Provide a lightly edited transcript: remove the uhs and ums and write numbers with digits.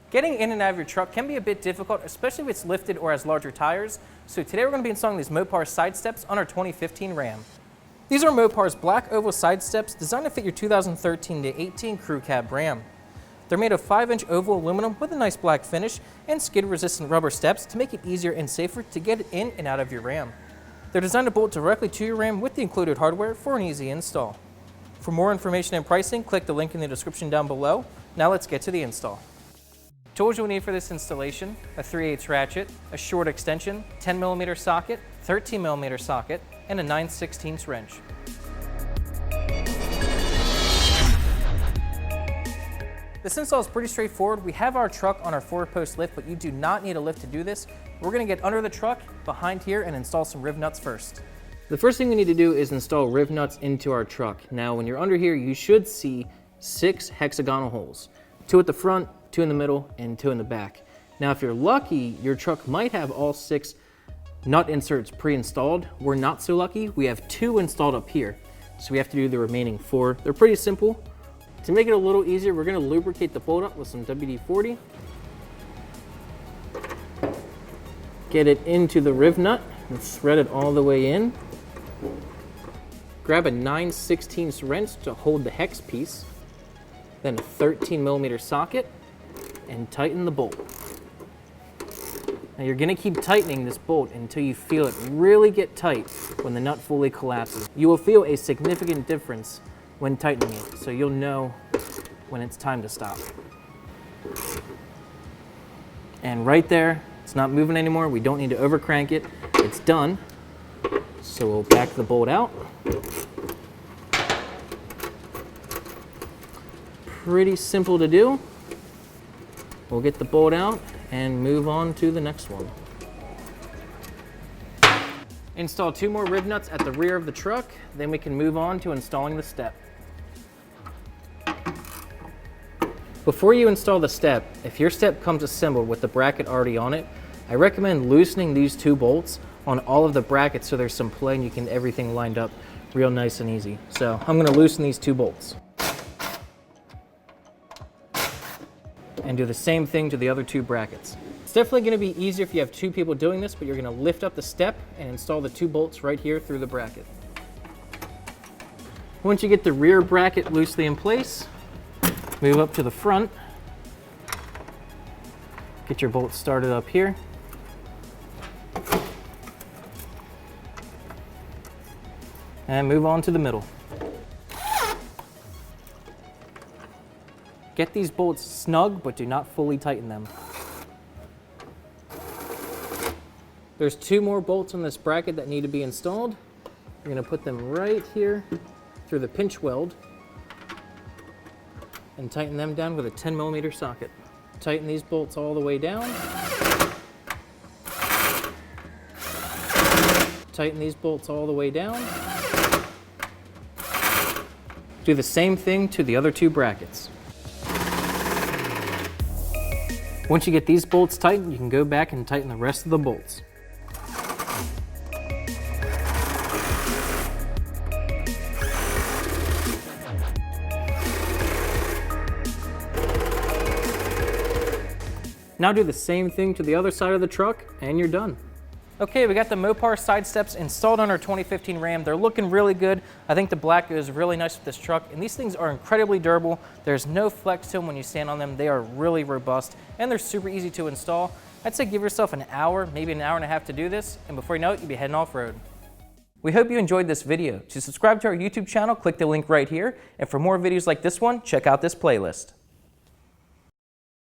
Getting in and out of your truck can be a bit difficult, especially if it's lifted or has larger tires. So today we're going to be installing these Mopar side steps on our 2015 Ram. These are Mopar's black oval side steps designed to fit your 2013 to 18 crew cab Ram. They're made of 5-inch oval aluminum with a nice black finish and skid-resistant rubber steps to make it easier and safer to get in and out of your Ram. They're designed to bolt directly to your Ram with the included hardware for an easy install. For more information and pricing, click the link in the description down below. Now let's get to the install. Tools you'll need for this installation: a 3/8 ratchet, a short extension, 10mm socket, 13mm socket, and a 9/16 wrench. This install is pretty straightforward. We have our truck on our 4-post lift, but you do not need a lift to do this. We're going to get under the truck behind here and install some riv nuts first. The first thing we need to do is install riv nuts into our truck. Now when you're under here, you should see 6 hexagonal holes. 2 at the front, 2 in the middle, and 2 in the back. Now if you're lucky, your truck might have all 6 nut inserts pre-installed. We're not so lucky. We have 2 installed up here, so we have to do the remaining 4. They're pretty simple. To make it a little easier, we're going to lubricate the bolt up with some WD-40. Get it into the riv nut and thread it all the way in. Grab a 9/16 wrench to hold the hex piece, then a 13mm socket, and tighten the bolt. Now you're going to keep tightening this bolt until you feel it really get tight when the nut fully collapses. You will feel a significant difference when tightening it, so you'll know when it's time to stop. And right there, it's not moving anymore. We don't need to over crank it. It's done. So we'll back the bolt out. Pretty simple to do. We'll get the bolt out and move on to the next one. Install 2 more riv nuts at the rear of the truck, then we can move on to installing the step. Before you install the step, if your step comes assembled with the bracket already on it, I recommend loosening these 2 bolts on all of the brackets so there's some play and you can get everything lined up real nice and easy. So I'm going to loosen these 2 bolts. And do the same thing to the other 2 brackets. It's definitely going to be easier if you have 2 people doing this, but you're going to lift up the step and install the 2 bolts right here through the bracket. Once you get the rear bracket loosely in place, move up to the front. Get your bolts started up here. And move on to the middle. Get these bolts snug, but do not fully tighten them. There's 2 more bolts on this bracket that need to be installed. You're going to put them right here through the pinch weld and tighten them down with a 10mm socket. Tighten these bolts all the way down. Tighten these bolts all the way down. Do the same thing to the other 2 brackets. Once you get these bolts tightened, you can go back and tighten the rest of the bolts. Now do the same thing to the other side of the truck and you're done. Okay, we got the Mopar side steps installed on our 2015 Ram. They're looking really good. I think the black goes really nice with this truck, and these things are incredibly durable. There's no flex to them when you stand on them. They are really robust, and they're super easy to install. I'd say give yourself an hour, maybe an hour and a half to do this, and before you know it, you'll be heading off-road. We hope you enjoyed this video. To subscribe to our YouTube channel, click the link right here, and for more videos like this one, check out this playlist.